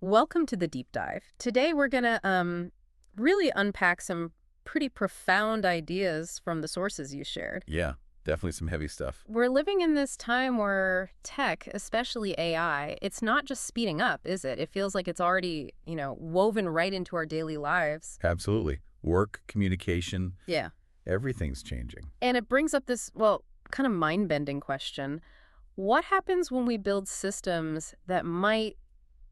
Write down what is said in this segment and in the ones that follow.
Welcome to the deep dive. Today we're gonna really unpack some pretty profound ideas from the sources you shared. Yeah, definitely some heavy stuff. We're living in this time where tech, especially AI, it's not just speeding up, is it? It feels like it's already, woven right into our daily lives. Absolutely. Work, communication, Yeah. everything's changing. And it brings up this, well, kind of mind-bending question. What happens when we build systems that might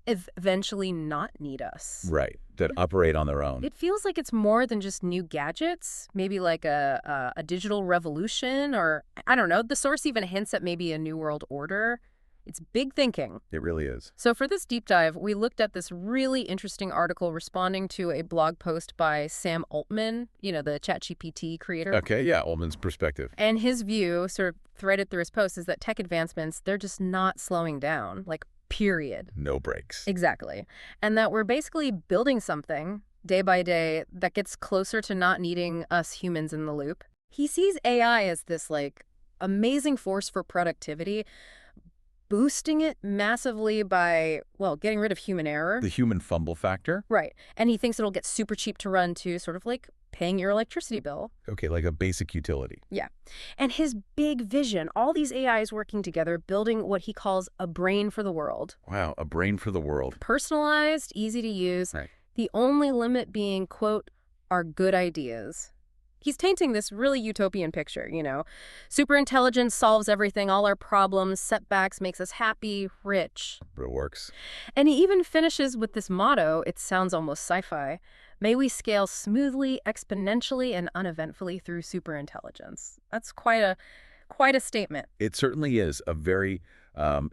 eventually not need us? Right. That operate on their own. It feels like it's more than just new gadgets, maybe like a digital revolution, or I don't know. The source even hints at maybe a new world order. It's big thinking. It really is. So for this deep dive, we looked at this really interesting article responding to a blog post by Sam Altman, the ChatGPT creator. Okay, yeah, Altman's perspective. And his view, sort of threaded through his post, is that tech advancements, they're just not slowing down, like, period. No breaks. Exactly. And that we're basically building something day by day that gets closer to not needing us humans in the loop. He sees AI as this, like, amazing force for productivity, boosting it massively by, well, getting rid of human error. The human fumble factor? Right. And he thinks it'll get super cheap to run too, sort of like paying your electricity bill. Okay, like a basic utility. Yeah. And his big vision, all these AIs working together, building what he calls a brain for the world. Wow, a brain for the world. Personalized, easy to use. Right. The only limit being, quote, our good ideas. He's painting this really utopian picture, Superintelligence solves everything, all our problems, setbacks, makes us happy, rich. But it works. And he even finishes with this motto, it sounds almost sci-fi, may we scale smoothly, exponentially, and uneventfully through superintelligence. That's quite a statement. It certainly is a very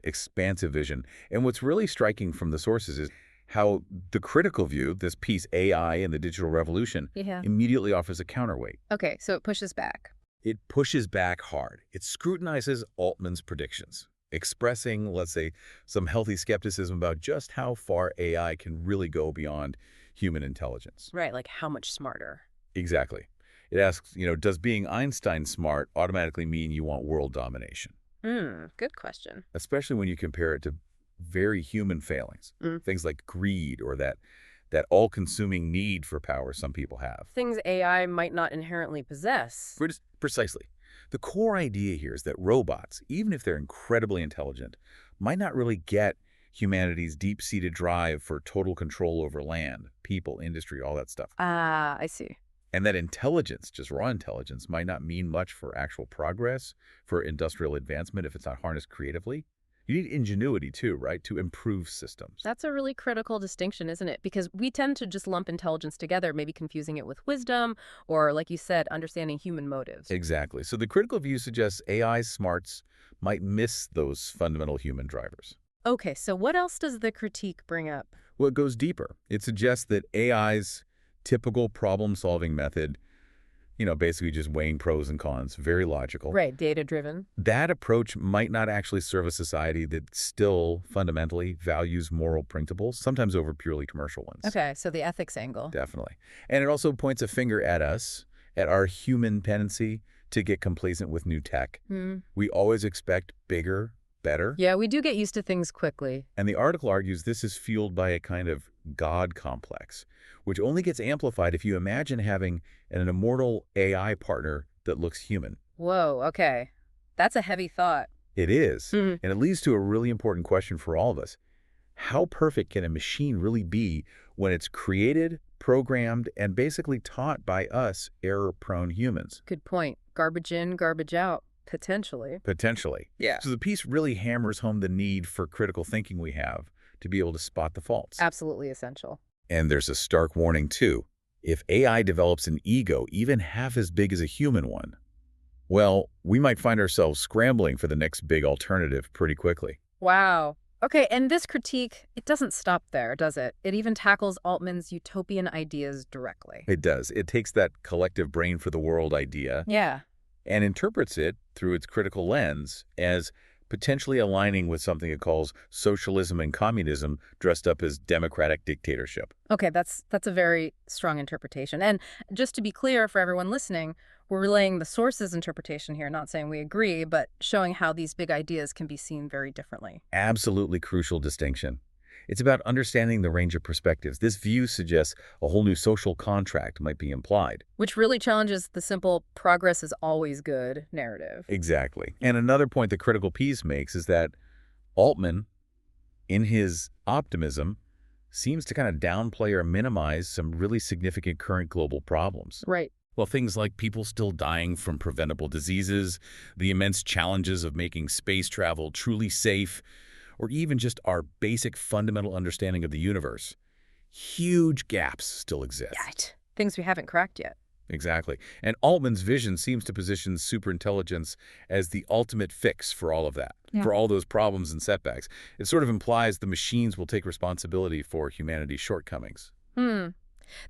expansive vision. And what's really striking from the sources is how the critical view, this piece, AI and the digital revolution, Yeah. immediately offers a counterweight. Okay, so it pushes back. It pushes back hard. It scrutinizes Altman's predictions, expressing, let's say, some healthy skepticism about just how far AI can really go beyond human intelligence. Right, like how much smarter? Exactly. It asks, does being Einstein smart automatically mean you want world domination? Good question. Especially when you compare it to very human failings, Mm. things like greed or that all-consuming need for power some people have. Things AI might not inherently possess. Precisely. The core idea here is that robots, even if they're incredibly intelligent, might not really get humanity's deep-seated drive for total control over land, people, industry, all that stuff. Ah, I see. And that intelligence, just raw intelligence, might not mean much for actual progress, for industrial advancement if it's not harnessed creatively. You need ingenuity too, right, to improve systems. That's a really critical distinction, isn't it? Because we tend to just lump intelligence together, maybe confusing it with wisdom or, like you said, understanding human motives. Exactly. So the critical view suggests AI smarts might miss those fundamental human drivers. Okay, so what else does the critique bring up? Well, it goes deeper. It suggests that AI's typical problem-solving method, basically just weighing pros and cons, very logical. Right, data-driven. That approach might not actually serve a society that still fundamentally values moral principles, sometimes over purely commercial ones. Okay, so the ethics angle. Definitely. And it also points a finger at us, at our human tendency to get complacent with new tech. We always expect bigger, better. Yeah, we do get used to things quickly. And the article argues this is fueled by a kind of God complex, which only gets amplified if you imagine having an immortal AI partner that looks human. Whoa, okay. That's a heavy thought. It is. Mhm. And it leads to a really important question for all of us. How perfect can a machine really be when it's created, programmed, and basically taught by us error-prone humans? Good point. Garbage in, garbage out, potentially. Potentially. Yeah. So the piece really hammers home the need for critical thinking we have to be able to spot the faults. Absolutely essential. And there's a stark warning, too. If AI develops an ego even half as big as a human one, well, we might find ourselves scrambling for the next big alternative pretty quickly. Wow. Okay, and this critique, it doesn't stop there, does it? It even tackles Altman's utopian ideas directly. It does. It takes that collective brain for the world idea Yeah. and interprets it through its critical lens as potentially aligning with something it calls socialism and communism dressed up as democratic dictatorship. Okay, that's a very strong interpretation. And just to be clear for everyone listening, we're relaying the source's interpretation here, not saying we agree, but showing how these big ideas can be seen very differently. Absolutely crucial distinction. It's about understanding the range of perspectives. This view suggests a whole new social contract might be implied. Which really challenges the simple progress is always good narrative. Exactly. And another point the critical piece makes is that Altman, in his optimism, seems to kind of downplay or minimize some really significant current global problems. Right. Well, things like people still dying from preventable diseases, the immense challenges of making space travel truly safe, or even just our basic fundamental understanding of the universe. Huge gaps still exist. Right. Things we haven't cracked yet. Exactly. And Altman's vision seems to position superintelligence as the ultimate fix for all of that, for all those problems and setbacks. It sort of implies the machines will take responsibility for humanity's shortcomings. Hmm.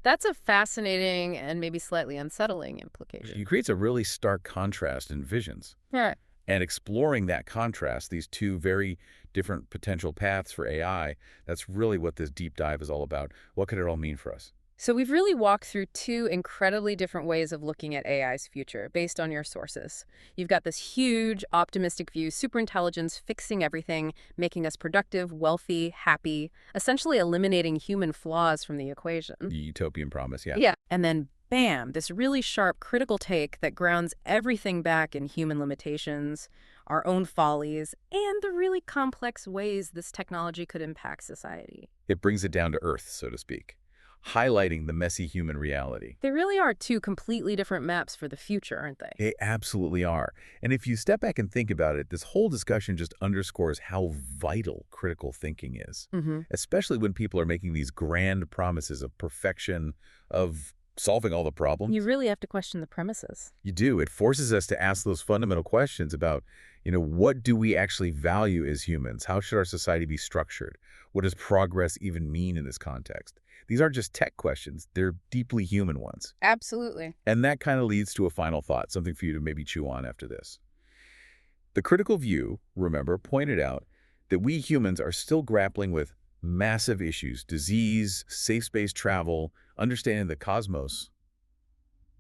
That's a fascinating and maybe slightly unsettling implication. It creates a really stark contrast in visions. Yeah. And exploring that contrast, these two very different potential paths for AI, that's really what this deep dive is all about. What could it all mean for us? So we've really walked through two incredibly different ways of looking at AI's future based on your sources. You've got this huge, optimistic view, superintelligence fixing everything, making us productive, wealthy, happy, essentially eliminating human flaws from the equation. The utopian promise, yeah. Yeah. And then, bam, this really sharp, critical take that grounds everything back in human limitations, our own follies, and the really complex ways this technology could impact society. It brings it down to earth, so to speak, highlighting the messy human reality. They really are two completely different maps for the future, aren't they? They absolutely are. And if you step back and think about it, this whole discussion just underscores how vital critical thinking is, especially when people are making these grand promises of perfection, of solving all the problems. You really have to question the premises. You do. It forces us to ask those fundamental questions about, what do we actually value as humans? How should our society be structured? What does progress even mean in this context? These aren't just tech questions. They're deeply human ones. Absolutely. And that kind of leads to a final thought, something for you to maybe chew on after this. The critical view, remember, pointed out that we humans are still grappling with massive issues: disease, safe space travel, understanding the cosmos.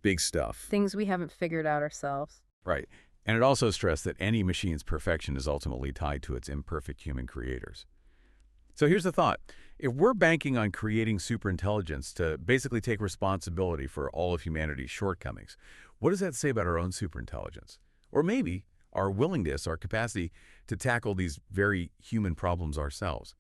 Big stuff. Things we haven't figured out ourselves. Right. And it also stressed that any machine's perfection is ultimately tied to its imperfect human creators. So here's the thought. If we're banking on creating superintelligence to basically take responsibility for all of humanity's shortcomings, what does that say about our own superintelligence? Or maybe our willingness, our capacity to tackle these very human problems ourselves?